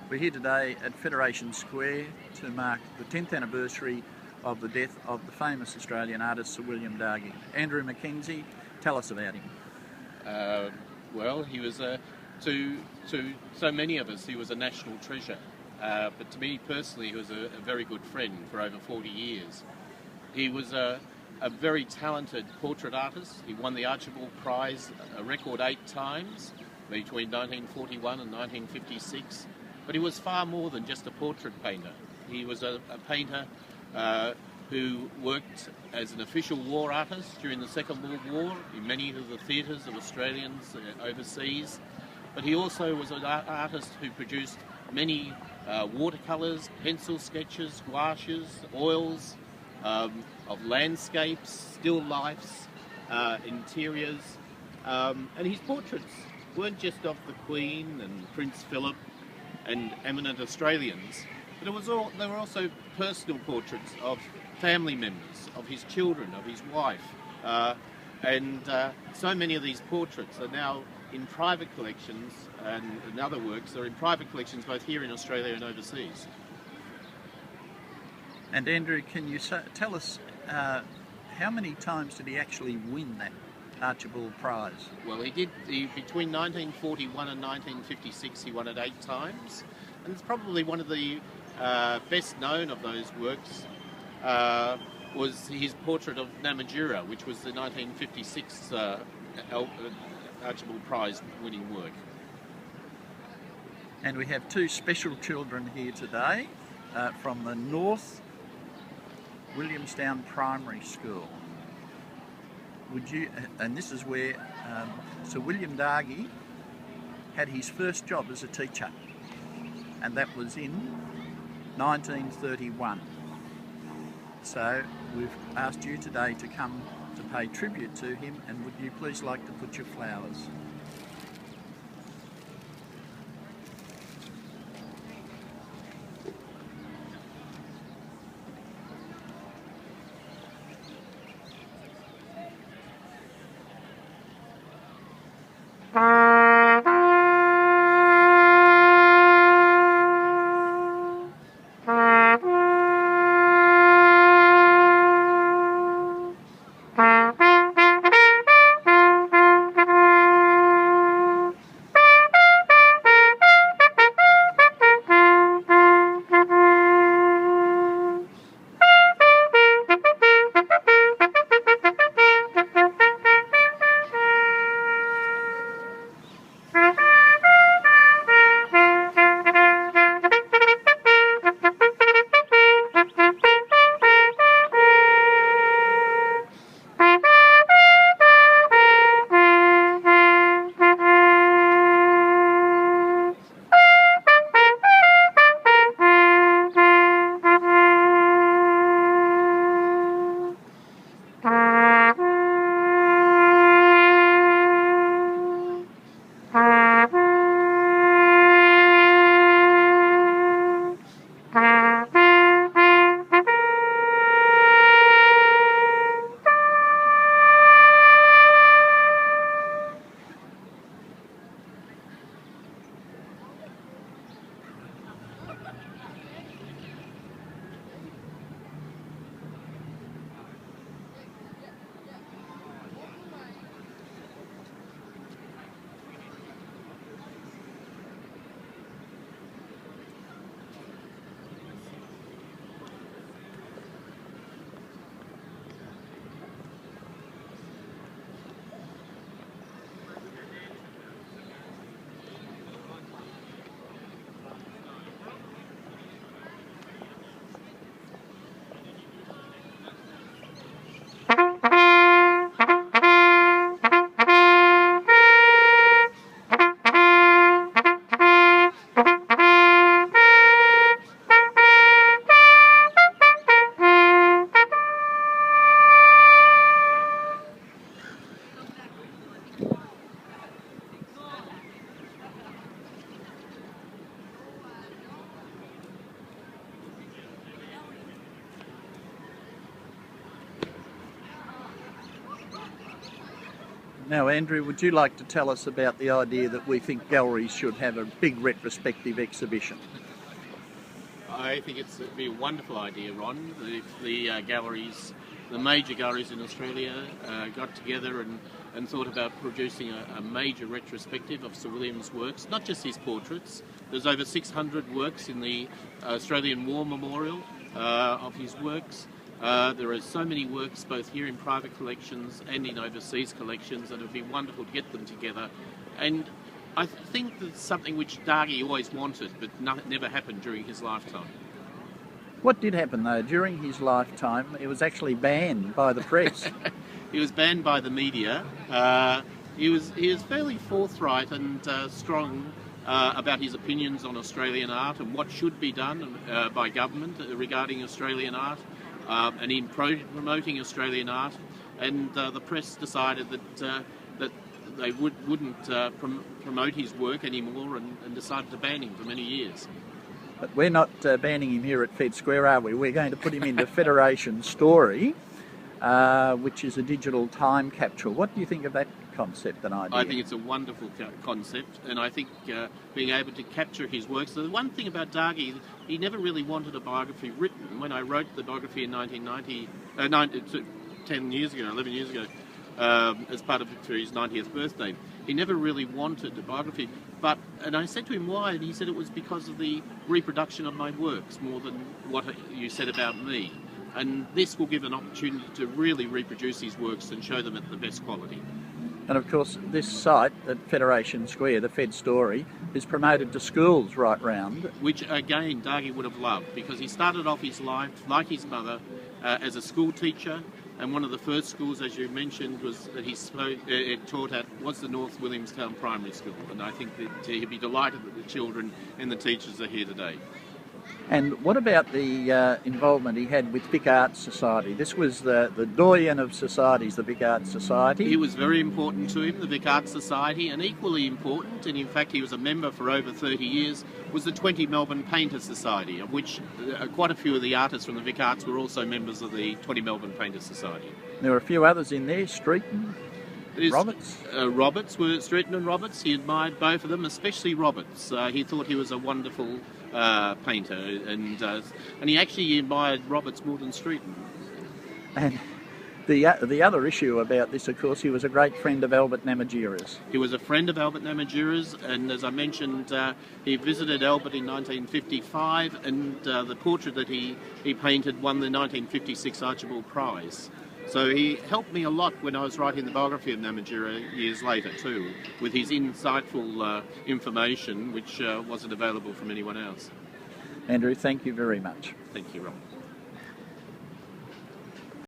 We're here today at Federation Square to mark the 10th anniversary of the death of the famous Australian artist Sir William Dargie. Andrew Mackenzie, tell us about him. Well, he was, to so many of us, he was a national treasure. But to me personally, he was a very good friend for over 40 years. He was a very talented portrait artist. He won the Archibald Prize a record 8 times between 1941 and 1956. But he was far more than just a portrait painter. He was a painter who worked as an official war artist during the Second World War in many of the theatres of Australians overseas. But he also was an artist who produced many watercolours, pencil sketches, gouaches, oils of landscapes, still lifes, interiors. And his portraits weren't just of the Queen and Prince Philip and eminent Australians, but they were also personal portraits of family members, of his children, of his wife. And so many of these portraits are now in private collections, and other works are in private collections both here in Australia and overseas. And Andrew, can you tell us how many times did he actually win that Archibald Prize? Well, between 1941 and 1956 he won it 8 times, and it's probably one of the best known of those works was his portrait of Namatjira, which was the 1956 Archibald Prize winning work. And we have 2 special children here today from the North Williamstown Primary School. And this is where Sir William Dargie had his first job as a teacher, and that was in 1931. So we've asked you today to come to pay tribute to him, and would you please like to put your flowers? Now, Andrew, would you like to tell us about the idea that we think galleries should have a big retrospective exhibition? I think it'd be a wonderful idea, Ron, if the galleries, the major galleries in Australia, got together and thought about producing a major retrospective of Sir William's works, not just his portraits. There's over 600 works in the Australian War Memorial of his works. There are so many works both here in private collections and in overseas collections that it would be wonderful to get them together. And I think that's something which Dargie always wanted, but never happened during his lifetime. What did happen though? During his lifetime, it was actually banned by the press. He was banned by the media. He was fairly forthright and strong about his opinions on Australian art and what should be done by government regarding Australian art. And in promoting Australian art, and the press decided that they wouldn't promote his work anymore, and decided to ban him for many years. But we're not banning him here at Fed Square, are we? We're going to put him into Federation Story, which is a digital time capsule. What do you think of that concept and idea? I think it's a wonderful concept, and I think being able to capture his works. The one thing about Dargie, he never really wanted a biography written. When I wrote the biography in 11 years ago, as part of for his 90th birthday, he never really wanted a biography. And I said to him why, and he said it was because of the reproduction of my works more than what you said about me. And this will give an opportunity to really reproduce his works and show them at the best quality. And of course, this site at Federation Square, the Fed Story, is promoted to schools right round. Which again, Dargie would have loved, because he started off his life, like his mother, as a school teacher. And one of the first schools, as you mentioned, was that he taught at was the North Williamstown Primary School. And I think that he'd be delighted that the children and the teachers are here today. And what about the involvement he had with Vic Arts Society? This was the doyen of societies, the Vic Arts Society. He was very important to him, the Vic Arts Society, and equally important, and in fact he was a member for over 30 years, was the 20 Melbourne Painter Society, of which quite a few of the artists from the Vic Arts were also members of the 20 Melbourne Painter Society. There were a few others in there, Streeton, Roberts? Roberts were Streeton and Roberts. He admired both of them, especially Roberts. He thought he was a wonderful painter, and he actually admired Roberts more than Streeton. And the other issue about this, of course, he was a great friend of Albert Namatjira's. He was a friend of Albert Namatjira's, and as I mentioned, he visited Albert in 1955, and the portrait that he painted won the 1956 Archibald Prize. So he helped me a lot when I was writing the biography of Namatjira years later too, with his insightful information which wasn't available from anyone else. Andrew, thank you very much. Thank you, Rob.